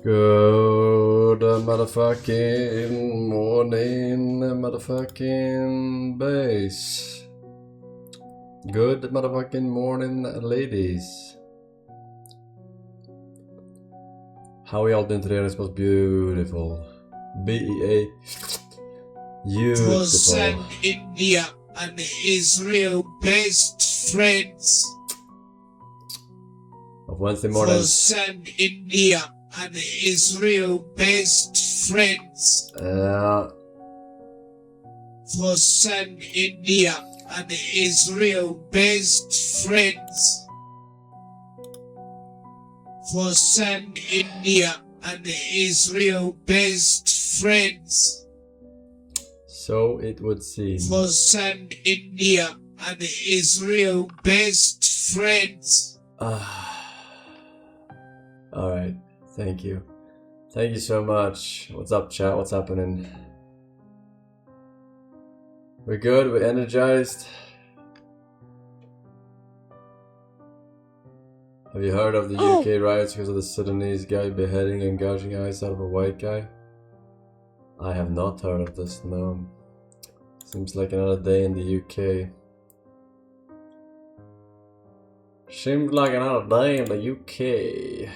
Good motherfucking morning, motherfucking base. Good motherfucking morning, ladies. How are y'all doing today? This was beautiful. BEA. Beautiful. Forsen, India, and Israel best friends. Of Wednesday morning. Forsen, India, and Israel best friends. Forsen, India, and Israel best friends. Forsen, India, and Israel best friends. So it would seem. Forsen, India, and Israel best friends. Alright, thank you. Thank you so much. What's up, chat? What's happening? We're good? We're energized? Have you heard of the UK riots because of the Sudanese guy beheading and gouging eyes out of a white guy? I have not heard of this, no. Seems like another day in the UK. Seems like another day in the UK.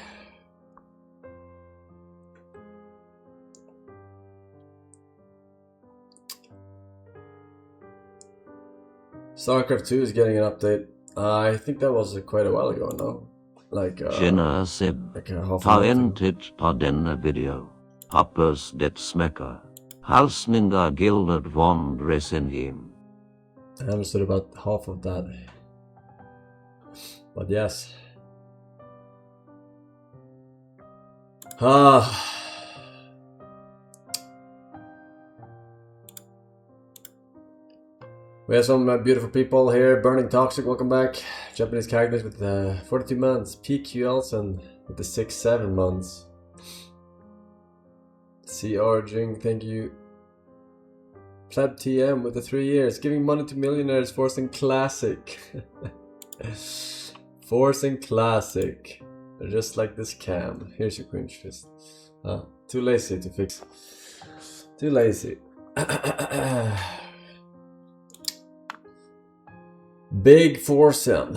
StarCraft 2 is getting an update. I think that was quite a while ago now. Like Jenna Seb, like a half a month talented på denna video. Hoppas det smäcker. Halsningar gildet von resenjem. I understood about half of that. But yes. We have some beautiful people here. Burning Toxic, welcome back. Japanese characters with 42 months. PQLs and with the 6-7 months. CR Jing, thank you. Pleb TM with the 3 years. Giving money to millionaires. Forsen Classic. Forsen Classic. Just like this cam. Here's your cringe fist. Too lazy to fix. Too lazy. Big Forsen.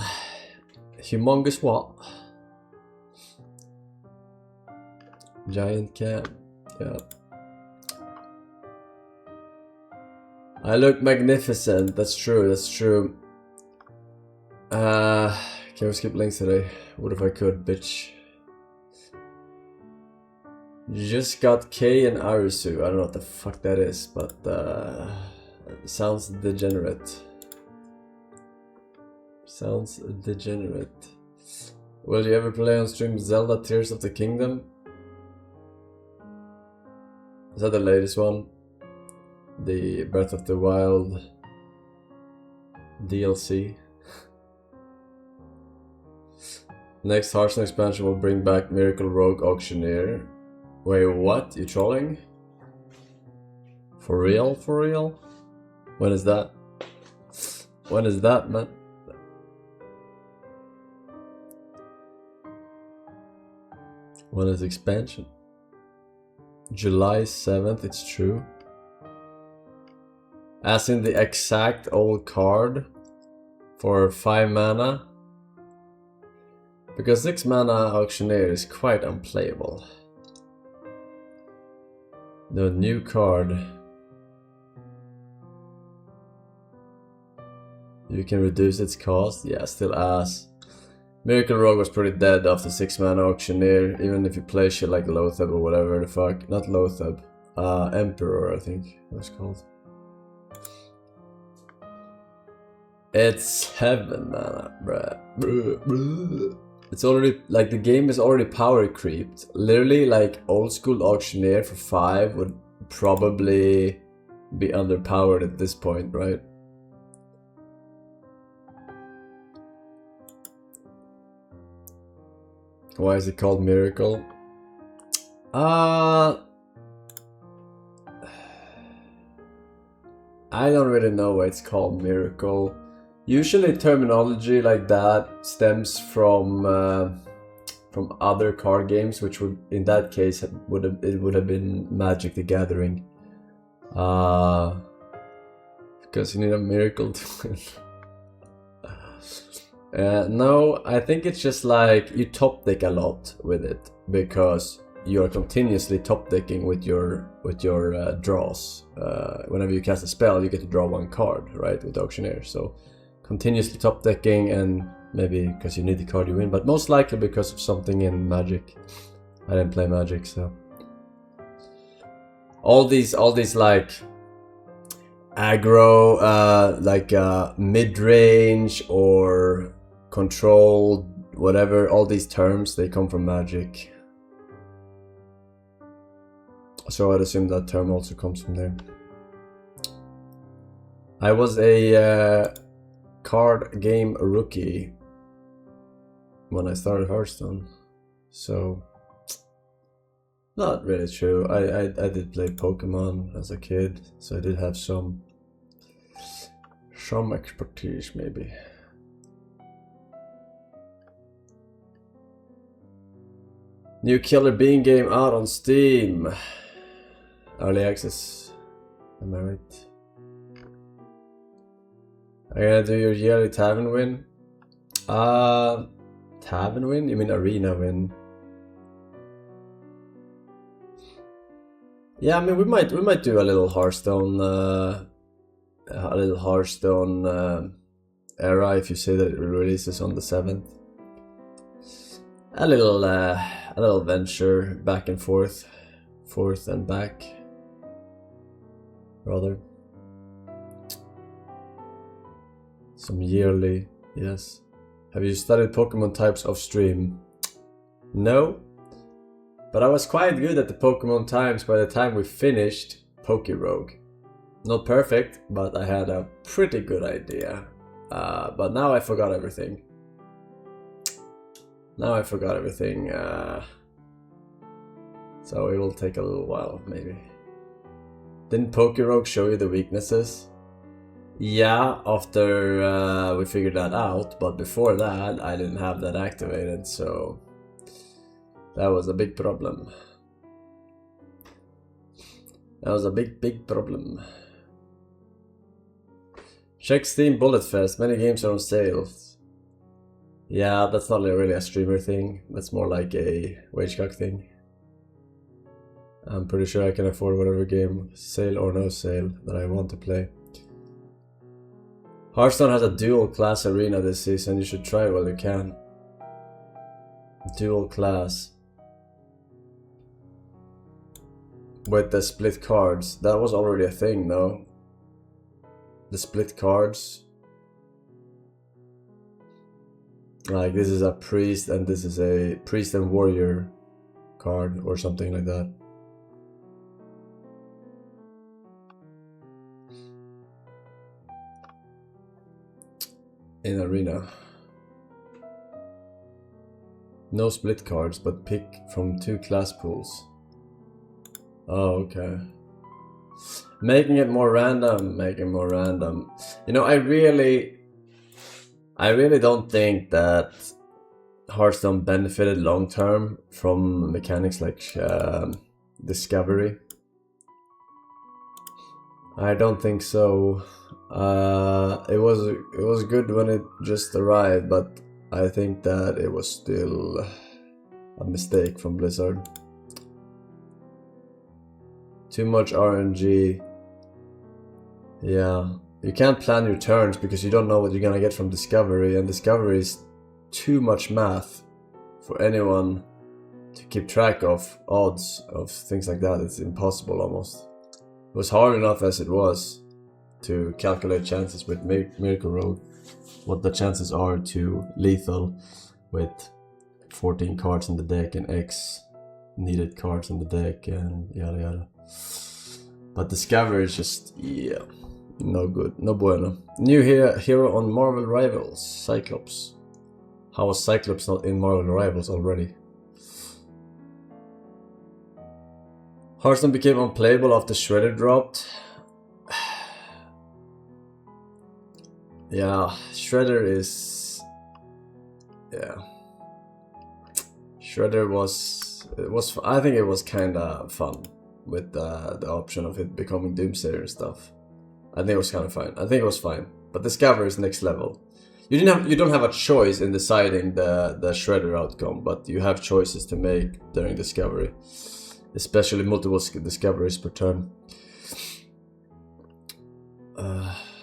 Humongous what? Giant cam. Yeah. I look magnificent. That's true. That's true. Can we skip links today? What if I could, bitch? Just got K and Arisu. I don't know what the fuck that is, but sounds degenerate. Sounds degenerate. Will you ever play on stream Zelda Tears of the Kingdom? Is that the latest one? The Breath of the Wild DLC. Next Hearthstone expansion will bring back Miracle Rogue Auctioneer. Wait, what? You trolling? For real? For real? When is that? When is that, man? When is expansion? July 7th, it's true. As in the exact old card for 5 mana. Because 6 mana Auctioneer is quite unplayable. The new card. You can reduce its cost. Yeah, still ass. Miracle Rogue was pretty dead after 6 mana Auctioneer, even if you play shit like Lothab or whatever the fuck. Not Lothab. Emperor, I think it was called. It's 7 mana, bruh. It's already, like, the game is already power creeped. Literally, like, old school Auctioneer for 5 would probably be underpowered at this point, right? Why is it called Miracle? I don't really know why it's called Miracle. Usually terminology like that stems from from other card games, which would, in that case, it would have been Magic the Gathering. Because you need a miracle to win. No, I think it's just like you top deck a lot with it because you're continuously top decking with your draws. Whenever you cast a spell, you get to draw one card, right, with Auctioneer. So continuously top decking, and maybe because you need the card you win, but most likely because of something in Magic. I didn't play Magic, so all these like aggro, like mid-range or control, whatever, all these terms, they come from Magic. So I'd assume that term also comes from there. I was a card game rookie when I started Hearthstone, so not really true. I did play Pokemon as a kid, so I did have some expertise maybe. New Killer Bean game out on Steam. Early access. Am I right? Are you gonna do your yearly tavern win? Tavern win? You mean arena win? Yeah, I mean we might do a little Hearthstone era if you say that it releases on the 7th. A little venture back and forth and back. Rather. Some yearly, yes. Have you studied Pokemon types off stream? No. But I was quite good at the Pokemon types by the time we finished Pokerogue. Not perfect, but I had a pretty good idea. But now I forgot everything. So it will take a little while, maybe. Didn't Pokerogue show you the weaknesses? Yeah, after we figured that out, but before that I didn't have that activated, so that was a big problem. That was a big problem. Check Steam Bullet Fest, many games are on sale. Yeah, that's not really a streamer thing, that's more like a WageCock thing. I'm pretty sure I can afford whatever game, sale or no sale, that I want to play. Hearthstone has a dual class arena this season, you should try it while you can. Dual class. With the split cards, that was already a thing, no? The split cards. Like this is a priest and this is a priest and warrior card or something like that. In arena. No split cards, but pick from 2 class pools. Oh, okay. Making it more random, You know, I really don't think that Hearthstone benefited long term from mechanics like discovery. I don't think so. It was good when it just arrived, but I think that it was still a mistake from Blizzard. Too much RNG. Yeah, you can't plan your turns because you don't know what you're gonna get from Discovery, and Discovery is too much math for anyone to keep track of odds of things like that. It's impossible almost. It was hard enough as it was to calculate chances with Miracle Road, what the chances are to lethal with 14 cards in the deck and X needed cards in the deck and yada yada. But Discovery is just, yeah, no good, no bueno. New hero on Marvel Rivals, Cyclops. How was Cyclops not in Marvel Rivals already? Hearthstone became unplayable after Shredder dropped. Yeah, Shredder Shredder was I think it was kind of fun with the option of it becoming Doomsayer and stuff. I think it was kind of fine. I think it was fine. But Discovery is next level. You don't have a choice in deciding the Shredder outcome, but you have choices to make during Discovery, especially multiple discoveries per turn.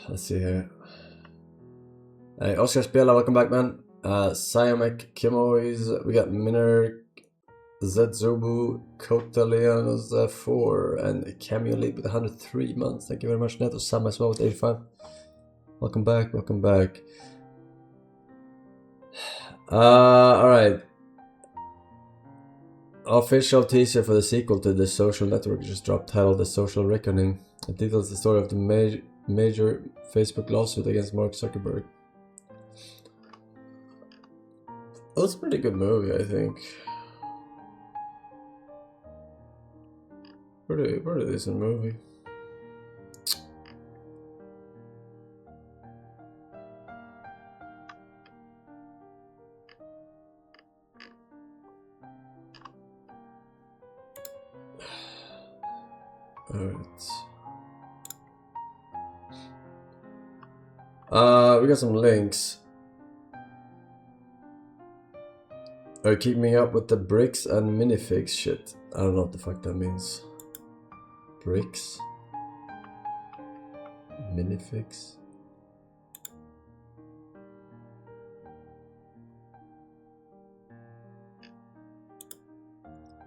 Let's see here. Hey, Oscar Spela, welcome back, man. Siamek Kimois, we got Miner, Zetsubu, Kotalianos 4, and Cameo Leap with 103 months. Thank you very much, Neto. Sam as well with 85. Welcome back, welcome back. Alright. Official teaser for the sequel to The Social Network just dropped, titled The Social Reckoning. It details the story of the major Facebook lawsuit against Mark Zuckerberg. It was a pretty good movie, I think. Pretty decent movie. Alright. We got some links. Are you keeping up with the bricks and minifigs shit? I don't know what the fuck that means. Bricks? Minifigs?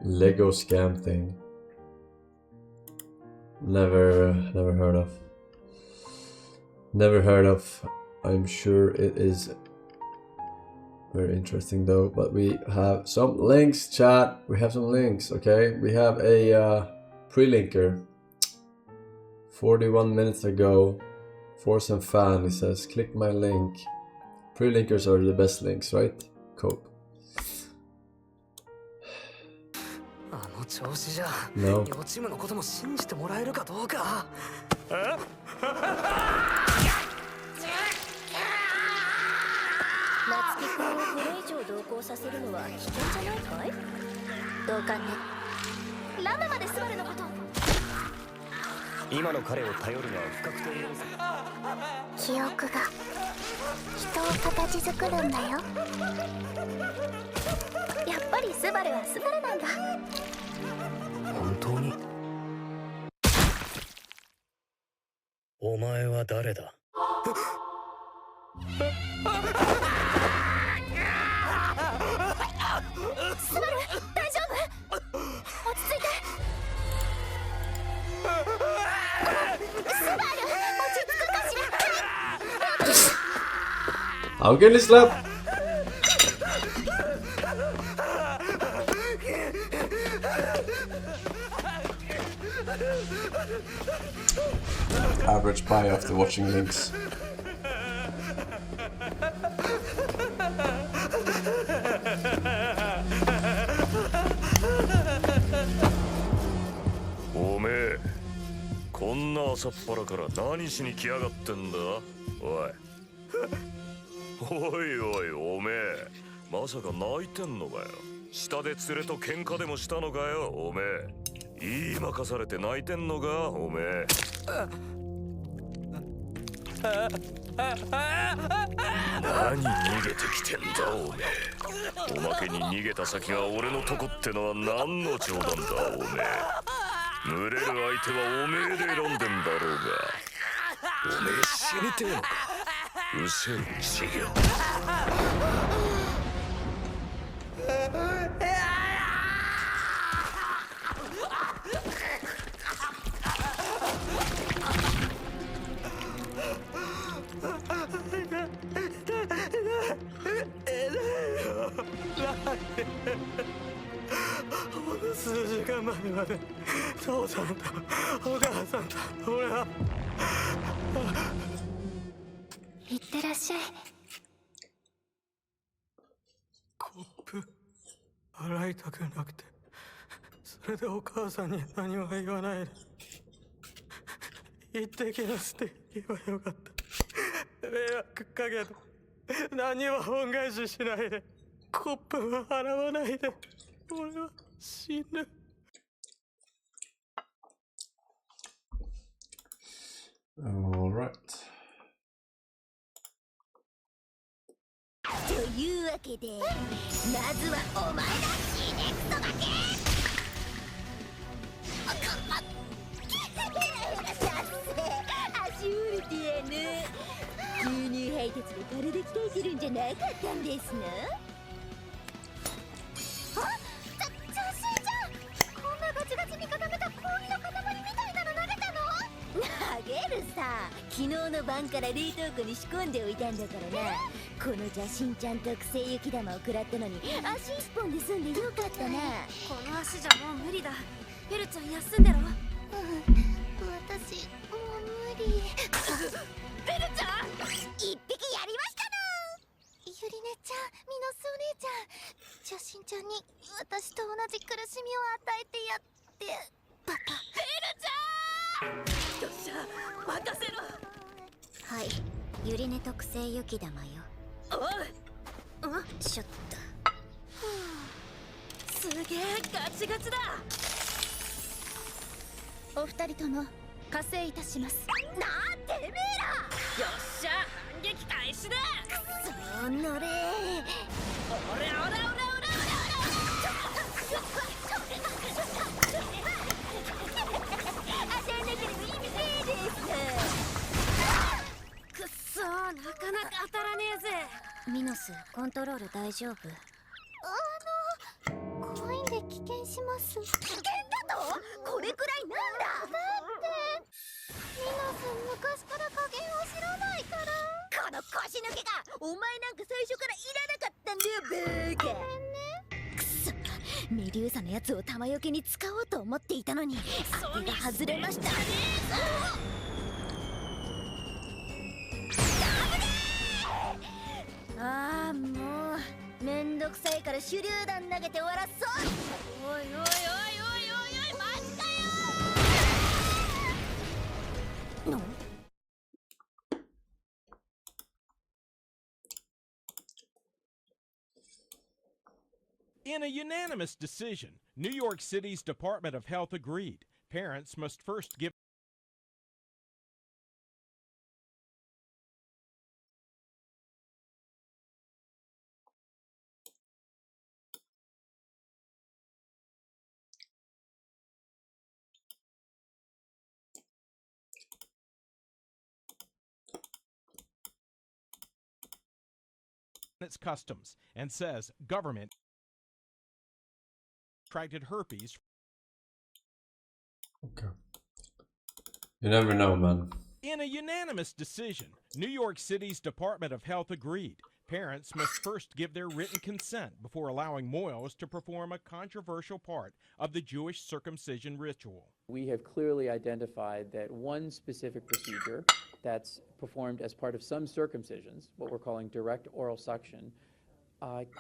Lego scam thing. Never heard of. Never heard of. I'm sure it is very interesting though, but we have some links, chat. We have some links, okay? We have a pre-linker 41 minutes ago. Forsen fan, he says, click my link. Pre-linkers are the best links, right? Cope. No. I'm getting slapped. Average buy after watching links. Ome, こんな朝っぱらから何しに来やがってんだ？おい。おいおい、おめえ、まさか泣いてんのかよ。下で連れと喧嘩でもしたのかよ、おめえ。言い任されて泣いてんのか、おめえ。何逃げてきてんだ、おめえ。おまけに逃げた先が俺のとこってのは何の冗談だ、おめえ。群れる相手はおめえで選んでんだろうが。おめえ死にてえのか。うせえちげよ。数時間前まで父さんとお母さんと俺は。いってらっしゃい。コップ洗いたくなくて、それでお母さんに何も言わないで行ってきなすって言えばよかった。迷惑かけた。何も恩返ししないでコップは洗わないで。All right. というわけで、まずはお前だ、シネクトだけ。だって足折れてやぬ。牛乳配達で体鍛えてるんじゃなかったんですの？あ、じゃあしーちゃん、こんなガチガチに固めた氷の塊みたいなの投げたの？投げるさ。昨日の晩から冷凍庫に仕込んでおいたんだからな。この邪神ちゃん特製雪玉を食らったのに足一本で済んでよかったな。この足じゃもう無理だ。ベルちゃん休んでろ。私もう無理。ベルちゃん、一匹やりましたの。ゆりねちゃん、ミノスお姉ちゃん、邪神ちゃんに私と同じ苦しみを与えてやってパパ。ベルちゃん、よっしゃ、任せろ。はい、ゆりね特製雪玉よ。おい、ちょっと。すげえガチガチだ。お二人とも加勢いたします。なあ、てめえら。よっしゃ、反撃開始だ。そう乗れ。おらおらおらおらおら当たんなければ意味ねえです。くっそー、なかなか当たらねえぜ。ミノス、コントロール大丈夫？怖いんで棄権します。棄権だと？これくらいなんだ。だってミノス昔から加減を知らないから。この腰抜けが、お前なんか最初からいらなかったんだよ、バーカ。ごめんね。くそ、メデューサのやつを弾よけに使おうと思っていたのに当てが外れました。ああ、もうめんどくさいから手榴弾投げて終わらそう。おいおいおいおいおいおい、マジかよ。In a unanimous decision, New York City's Department of Health agreed. Parents must first give its customs and says government contracted herpes. Okay. You never know, man. In a unanimous decision, New York City's Department of Health agreed. Parents must first give their written consent before allowing Moyles to perform a controversial part of the Jewish circumcision ritual. We have clearly identified that one specific procedure that's performed as part of some circumcisions, what we're calling direct oral suction,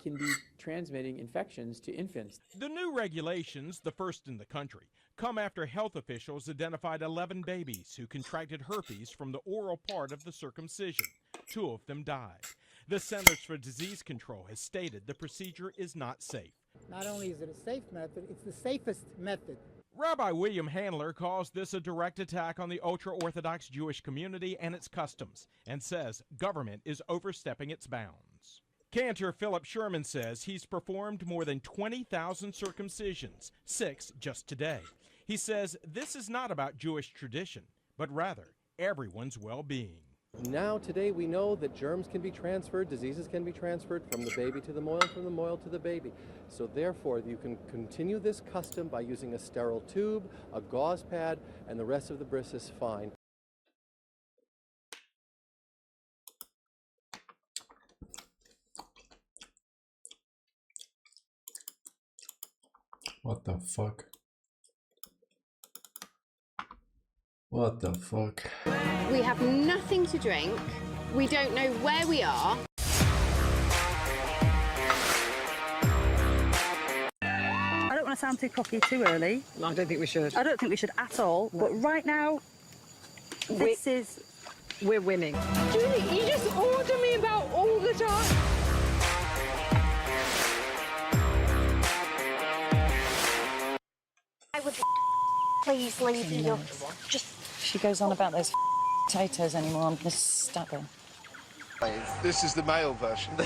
can be transmitting infections to infants. The new regulations, the first in the country, come after health officials identified 11 babies who contracted herpes from the oral part of the circumcision. 2 of them died. The Centers for Disease Control has stated the procedure is not safe. Not only is it a safe method, it's the safest method. Rabbi William Handler calls this a direct attack on the ultra-Orthodox Jewish community and its customs, and says government is overstepping its bounds. Cantor Philip Sherman says he's performed more than 20,000 circumcisions, 6 just today. He says this is not about Jewish tradition, but rather everyone's well-being. Now, today, we know that germs can be transferred, diseases can be transferred from the baby to the moil, from the moil to the baby. So therefore, you can continue this custom by using a sterile tube, a gauze pad, and the rest of the bris is fine. What the fuck? What the fuck? We have nothing to drink. We don't know where we are. I don't want to sound too cocky too early. No, I don't think we should. I don't think we should at all. No. But right now, we're winning. Julie, you just order me about all the time. with the please leave me. Just She goes on about those potatoes anymore. I'm gonna stab her. This is the male version. I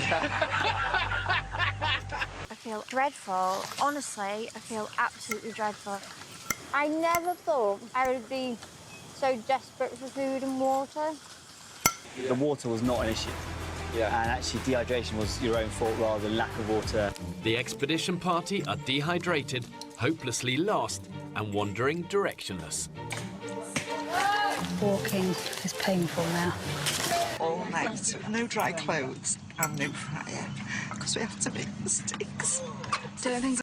feel dreadful. Honestly, I feel absolutely dreadful. I never thought I would be so desperate for food and water. The water was not an issue. Yeah. And actually dehydration was your own fault rather than lack of water. The expedition party are dehydrated, hopelessly lost, and wandering directionless. Walking is painful now. All night, no dry clothes and no fryer, because we have to make mistakes. Darling.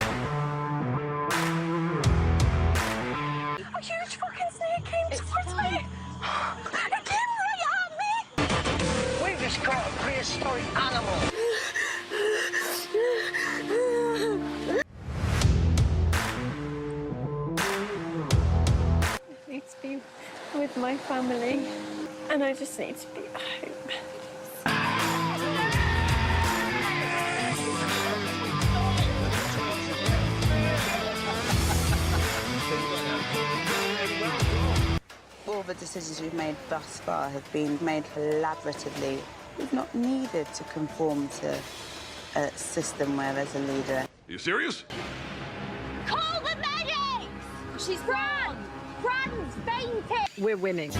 a huge fucking snake came towards me. It came right at me. We just caught a prehistoric animal. I need to be with my family, and I just need to be at home. All the decisions we've made thus far have been made collaboratively. We've not needed to conform to a system where there's a leader. Are you serious? Call the medics! She's Fran! Fran's fainted! We're winning.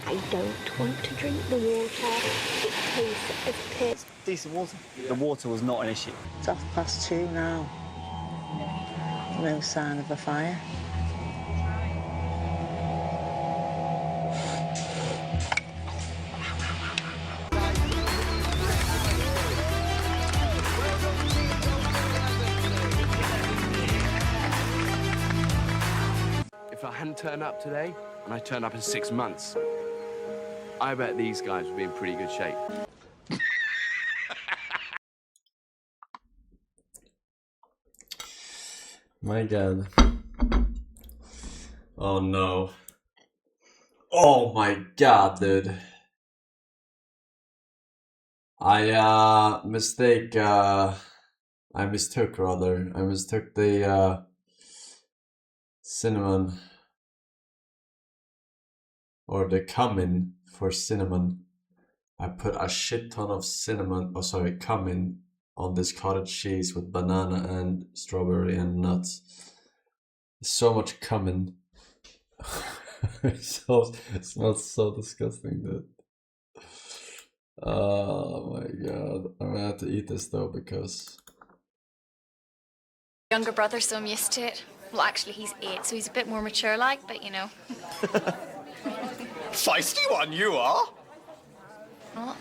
I don't want to drink the water. It tastes of piss. Decent water. The water was not an issue. It's 2:30 now. No sign of a fire. If I hadn't turned up today, and I turned up in 6 months, I bet these guys would be in pretty good shape. My god. Oh no. Oh my god, dude. I mistook the cinnamon or the cumin for cinnamon. I put a shit ton of cumin on this cottage cheese with banana and strawberry and nuts. So much cumin. It smells so disgusting, dude. Oh my god. I'm gonna have to eat this though because Younger brother, so I'm used to it. Well, actually, he's 8, so he's a bit more mature like, but you know. Feisty one you are. What?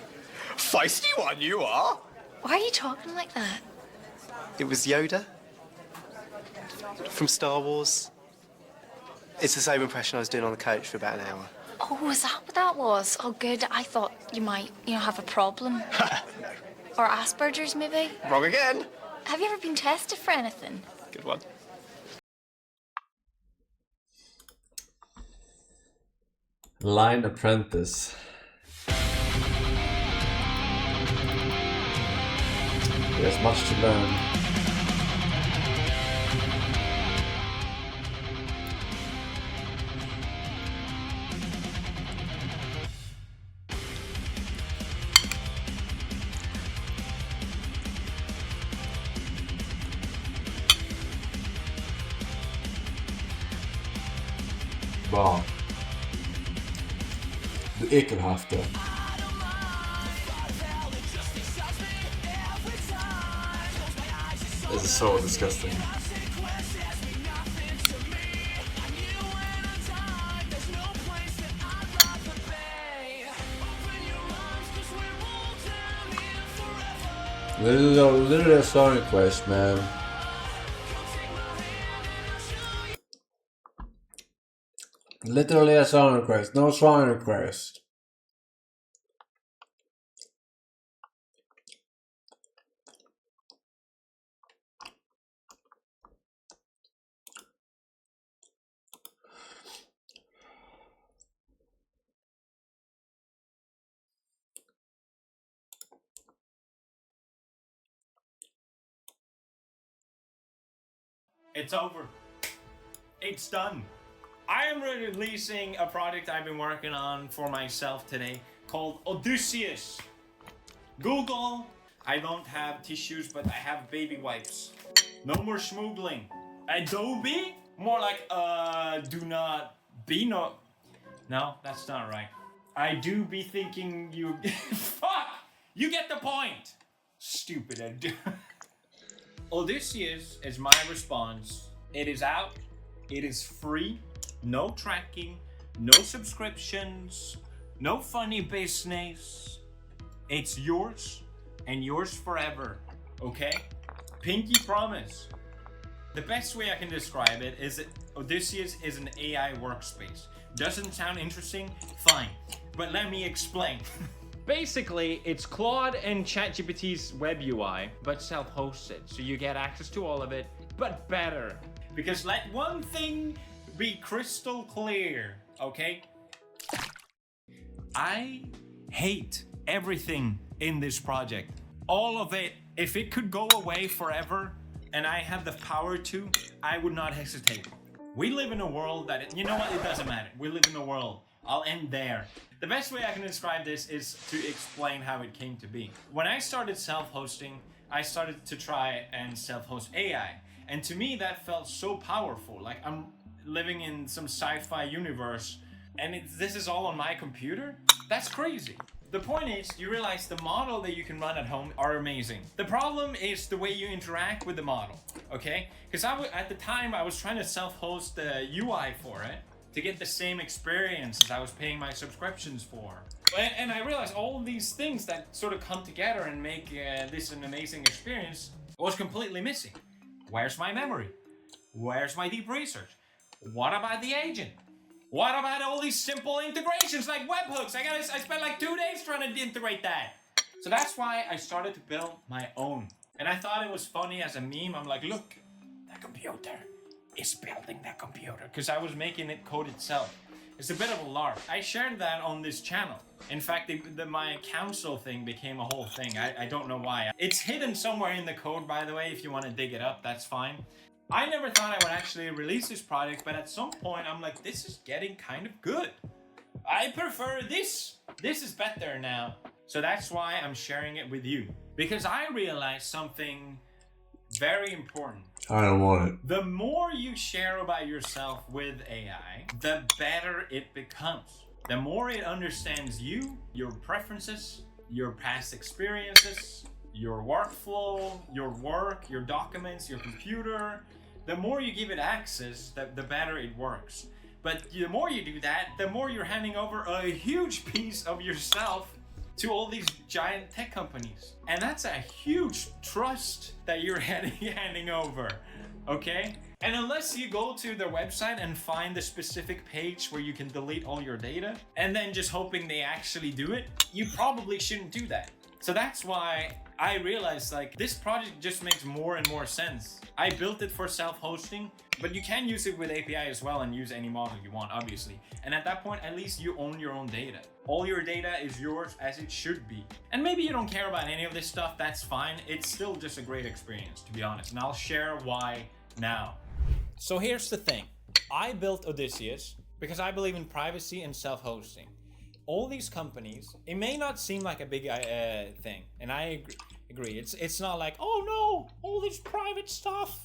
Feisty one you are. Why are you talking like that? It was Yoda from Star Wars. It's the same impression I was doing on the coach for about an hour. Oh, is that what that was? Oh, good. I thought you might, have a problem. Or Asperger's, maybe? Wrong again. Have you ever been tested for anything? Good one. Line apprentice. There's much to learn. Wow. Du ekelhafte. This is so disgusting. This is literally a song request, man. Literally a song request, no song request. It's over. It's done. I am releasing a project I've been working on for myself today called Odysseus. Google, I don't have tissues, but I have baby wipes. No more schmoogling. Adobe, more like, do not be no. No, that's not right. I do be thinking you, fuck! You get the point! Stupid Adobe. Odysseus is my response. It is out, it is free, no tracking, no subscriptions, no funny business. It's yours and yours forever, okay? Pinky promise. The best way I can describe it is that Odysseus is an AI workspace. Doesn't sound interesting? Fine, but let me explain. Basically, it's Claude and ChatGPT's web UI, but self-hosted. So you get access to all of it, but better. Because let one thing be crystal clear, okay? I hate everything in this project. All of it. If it could go away forever and I have the power to, I would not hesitate. We live in a world that, you know what, it doesn't matter. We live in a world. I'll end there. The best way I can describe this is to explain how it came to be. When I started self-hosting, I started to try and self-host AI. And to me, that felt so powerful. Like I'm living in some sci-fi universe and this is all on my computer? That's crazy. The point is, you realize the model that you can run at home are amazing. The problem is the way you interact with the model, okay? Because at the time, I was trying to self-host the UI for it to get the same experience as I was paying my subscriptions for. And I realized all of these things that sort of come together and make this an amazing experience was completely missing. Where's my memory? Where's my deep research? What about the agent? What about all these simple integrations like webhooks? I spent like 2 days trying to integrate that. So that's why I started to build my own. And I thought it was funny as a meme. I'm like, look, the computer is building the computer. Because I was making it code itself. It's a bit of a lark. I shared that on this channel. In fact, my council thing became a whole thing. I don't know why. It's hidden somewhere in the code, by the way. If you want to dig it up, that's fine. I never thought I would actually release this project, but at some point I'm like, this is getting kind of good. I prefer this. This is better now. So that's why I'm sharing it with you. Because I realized something very important. I don't want it. The more you share about yourself with AI, the better it becomes. The more it understands you, your preferences, your past experiences, your workflow, your work, your documents, your computer. The more you give it access, the better it works. But the more you do that, the more you're handing over a huge piece of yourself to all these giant tech companies. And that's a huge trust that you're handing over, okay? And unless you go to their website and find the specific page where you can delete all your data, and then just hoping they actually do it, you probably shouldn't do that. So that's why I realized like this project just makes more and more sense. I built it for self-hosting, but you can use it with API as well and use any model you want, obviously. And at that point, at least you own your own data. All your data is yours as it should be. And maybe you don't care about any of this stuff, that's fine. It's still just a great experience, to be honest. And I'll share why now. So here's the thing. I built Odysseus because I believe in privacy and self-hosting. All these companies, it may not seem like a big thing, and I agree. It's not like, oh no, all this private stuff,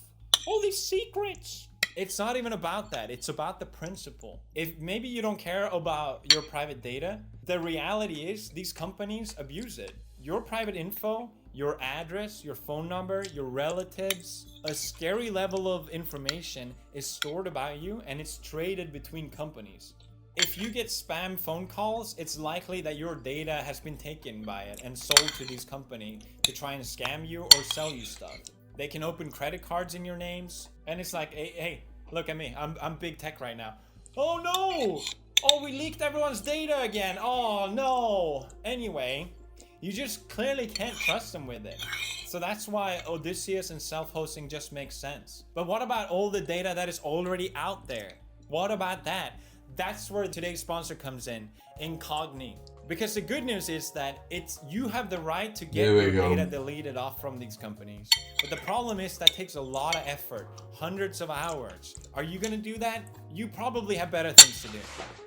all these secrets. It's not even about that. It's about the principle. If maybe you don't care about your private data, the reality is these companies abuse it. Your private info, your address, your phone number, your relatives, a scary level of information is stored about you and it's traded between companies. If you get spam phone calls, it's likely that your data has been taken by it and sold to these companies to try and scam you or sell you stuff. They can open credit cards in your names, and it's like, hey, look at me, I'm big tech right now. Oh no! Oh, we leaked everyone's data again. Oh no! Anyway, you just clearly can't trust them with it. So that's why Odysseus and self-hosting just makes sense. But what about all the data that is already out there? What about that? That's where today's sponsor comes in, Incogni. Because the good news is that you have the right to get There we your go. data deleted off from these companies. But the problem is that takes a lot of effort, hundreds of hours. Are you gonna do that? You probably have better things to do.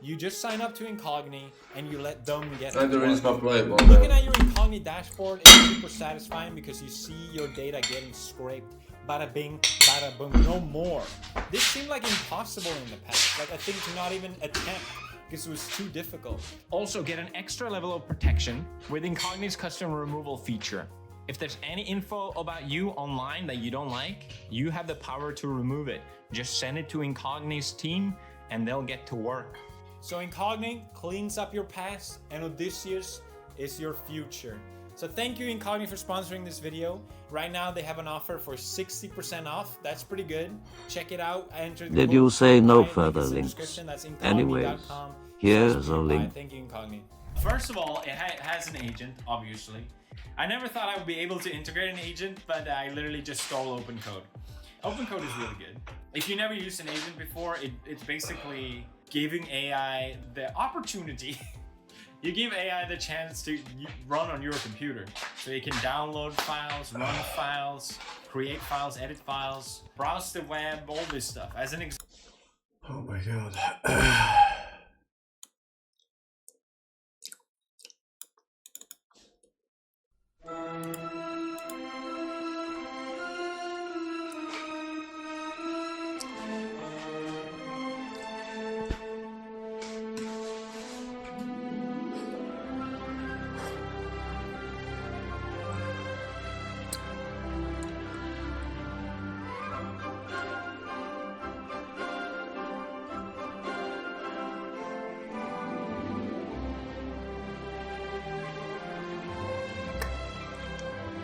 You just sign up to Incogni and you let them get to work. Looking at your Incogni dashboard is super satisfying because you see your data getting scraped. Bada bing, bada boom, no more. This seemed like impossible in the past. Like a thing to not even attempt, because it was too difficult. Also, get an extra level of protection with Incogni's custom removal feature. If there's any info about you online that you don't like, you have the power to remove it. Just send it to Incogni's team and they'll get to work. So Incogni cleans up your past and Odysseus is your future. So thank you Incogni for sponsoring this video. Right now they have an offer for 60% off. That's pretty good. Check it out. Did you say no further links? Anyways, here's a link. Thank you, Incogni. First of all, it has an agent, obviously. I never thought I would be able to integrate an agent, but I literally just stole OpenCode. OpenCode is really good. If you never used an agent before, it's basically giving AI the opportunity. You give AI the chance to run on your computer. So you can download files, run files, create files, edit files, browse the web, all this stuff. As an example. Oh my god.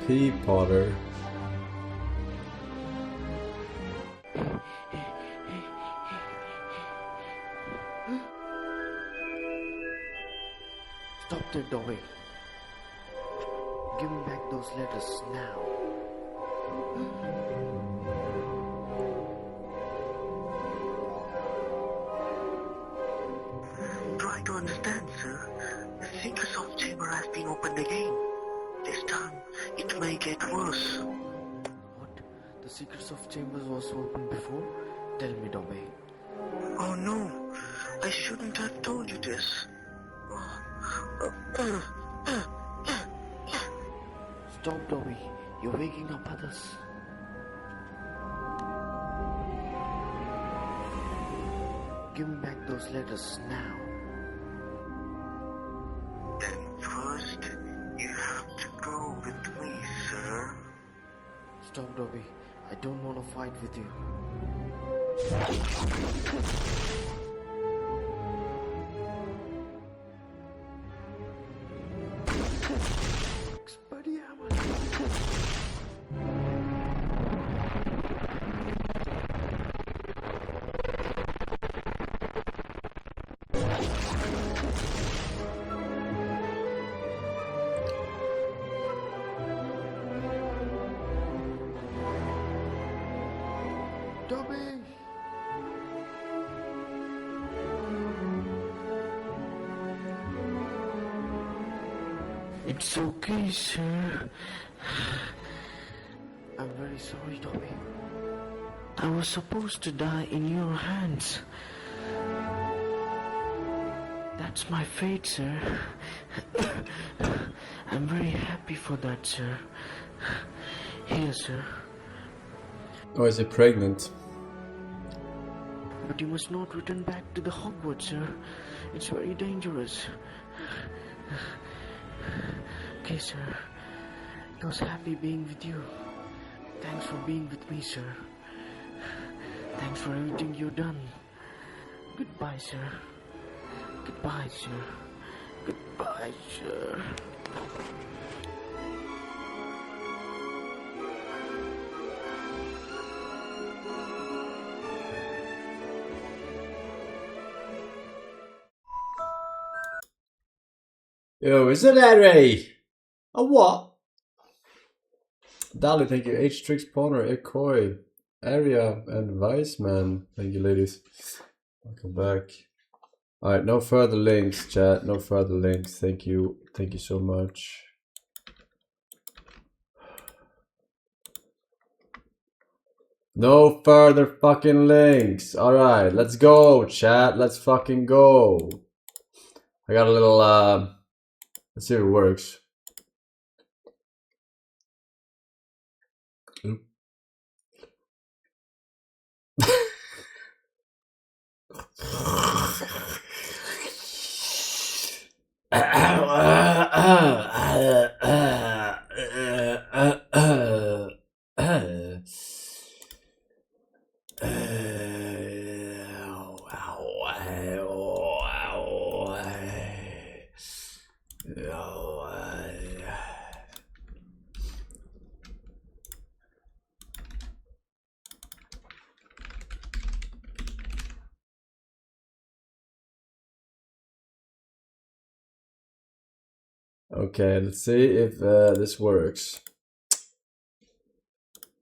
P. Potter. Stop there, Dobby. Give me back those letters now. Try to understand, sir. The secret soft chamber has been opened again. This time, it may get worse. What? The secrets of chambers was open before? Tell me, Dobby. Oh no, I shouldn't have told you this. Stop, Dobby. You're waking up others. Give me back those letters now. Then first, you have to go with me, sir. Stop, Dobby. I don't want to fight with you. Dobby! It's okay, sir. I'm very sorry, Dobby. I was supposed to die in your hands. That's my fate, sir. I'm very happy for that, sir. Here, sir. Oh, is it pregnant? But you must not return back to the Hogwarts, sir. It's very dangerous. Okay, sir. It was happy being with you. Thanks for being with me, sir. Thanks for everything you've done. Goodbye, sir. Goodbye, sir. Goodbye, sir. Yo, is it Harry? A what? Dali, thank you. H-Trix Spawner, Ekoi, Area, and Viceman. Thank you, ladies. Welcome back. Alright, no further links, chat. No further links. Thank you. Thank you so much. No further fucking links. Alright, let's go, chat. Let's fucking go. I got a little, let's see if it works. Oop. Okay, let's see if this works.